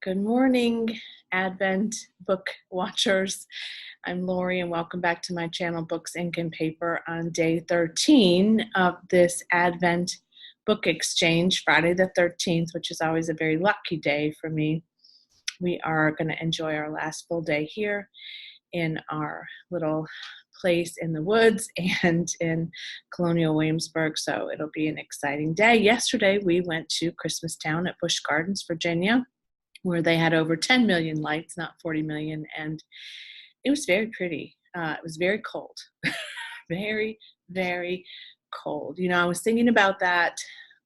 Good morning, Advent book watchers. I'm Lori, and welcome back to my channel, Books, Ink, and Paper, on day 13 of this Advent book exchange, Friday the 13th, which is always a very lucky day for me. We are going to enjoy our last full day here in our little place in the woods and in Colonial Williamsburg, so it'll be an exciting day. Yesterday, we went to Christmastown at Busch Gardens, Virginia, where they had over 10 million lights, not 40 million, and it was very pretty. It was very cold, very, very cold. You know, I was thinking about that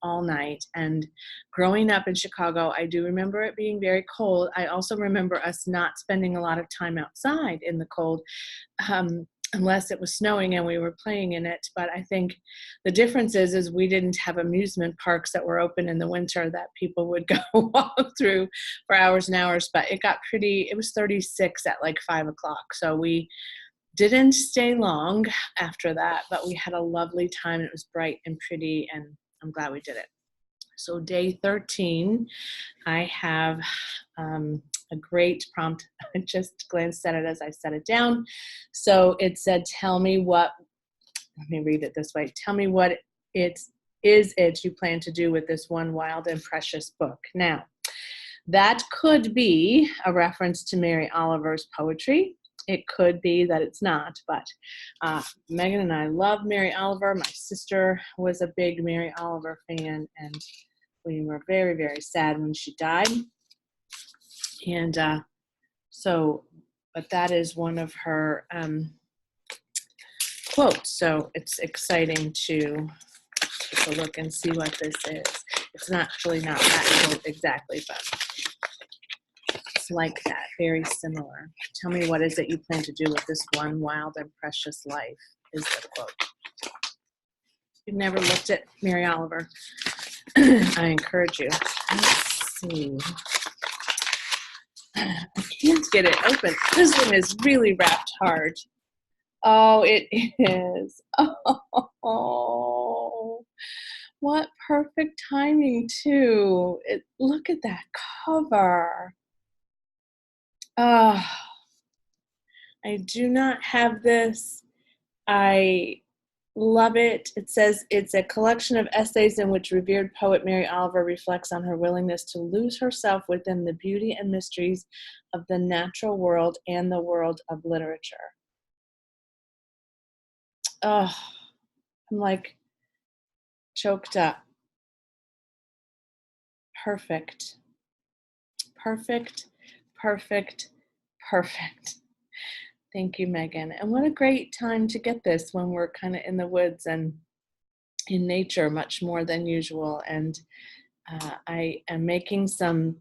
all night, and growing up in Chicago, I do remember it being very cold. I also remember us not spending a lot of time outside in the cold, unless it was snowing and we were playing in it. But I think the difference is we didn't have amusement parks that were open in the winter that people would go walk through for hours and hours. But it got pretty, it was 36 at like 5 o'clock. So we didn't stay long after that, but we had a lovely time. It was bright and pretty, and I'm glad we did it. So day 13, I have a great prompt. I just glanced at it as I set it down. So it said, let me read it this way. Tell me what it you plan to do with this one wild and precious book. Now, that could be a reference to Mary Oliver's poetry. It could be that it's not, but Megan and I love Mary Oliver. My sister was a big Mary Oliver fan, and we were very, very sad when she died. And but that is one of her quotes. So it's exciting to take a look and see what this is. It's actually not that quote exactly, but it's like that, very similar. Tell me, what is it you plan to do with this one wild and precious life, is the quote. If you've never looked at Mary Oliver, I encourage you. Let's see. I can't get it open. This one is really wrapped hard. Oh, it is. Oh, what perfect timing, too. Look at that cover. Oh, I do not have this. I love it. It says it's a collection of essays in which revered poet Mary Oliver reflects on her willingness to lose herself within the beauty and mysteries of the natural world and the world of literature. Oh, I'm like choked up. Perfect. Perfect, perfect, perfect. Thank you, Megan. And what a great time to get this when we're kind of in the woods and in nature much more than usual. And I am making some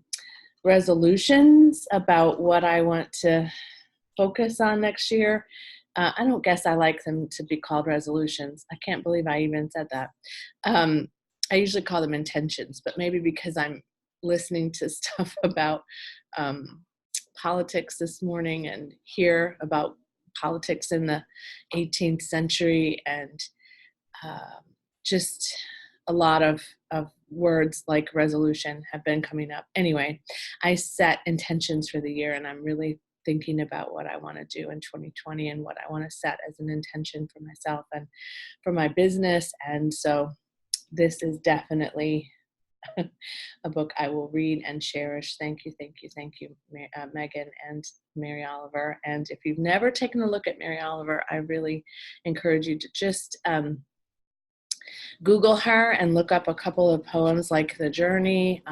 resolutions about what I want to focus on next year. I don't guess I like them to be called resolutions. I can't believe I even said that. I usually call them intentions, but maybe because I'm listening to stuff about politics this morning and hear about politics in the 18th century, and just a lot of words like resolution have been coming up. Anyway, I set intentions for the year, and I'm really thinking about what I want to do in 2020 and what I want to set as an intention for myself and for my business. And so this is definitely a book I will read and cherish. Thank you, thank you, thank you, Megan and Mary Oliver. And if you've never taken a look at Mary Oliver, I really encourage you to just Google her and look up a couple of poems, like The Journey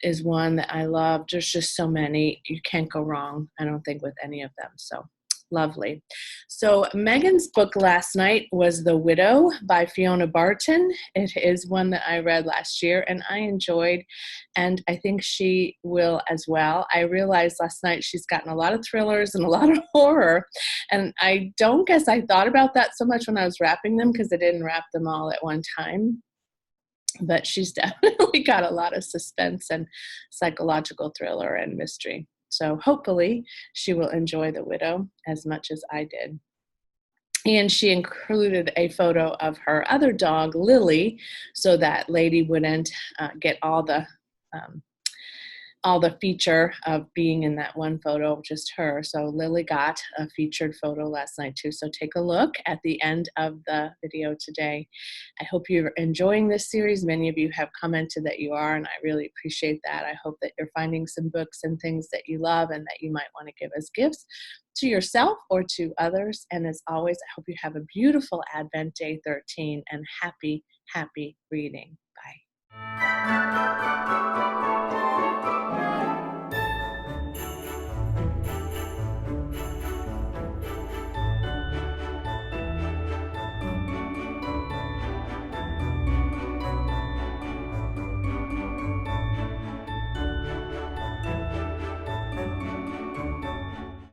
is one that I love. There's just so many. You can't go wrong, I don't think, with any of them. So lovely. So Megan's book last night was The Widow by Fiona Barton. It is one that I read last year and I enjoyed, and I think she will as well. I realized last night she's gotten a lot of thrillers and a lot of horror, and I don't guess I thought about that so much when I was wrapping them, because I didn't wrap them all at one time. But she's definitely got a lot of suspense and psychological thriller and mystery. So hopefully she will enjoy The Widow as much as I did. And she included a photo of her other dog, Lily, so that lady wouldn't get all all the feature of being in that one photo, just her. So Lily got a featured photo last night too. So take a look at the end of the video today. I hope you're enjoying this series. Many of you have commented that you are, and I really appreciate that. I hope that you're finding some books and things that you love and that you might want to give as gifts to yourself or to others. And as always, I hope you have a beautiful Advent Day 13 and happy, happy reading. Bye.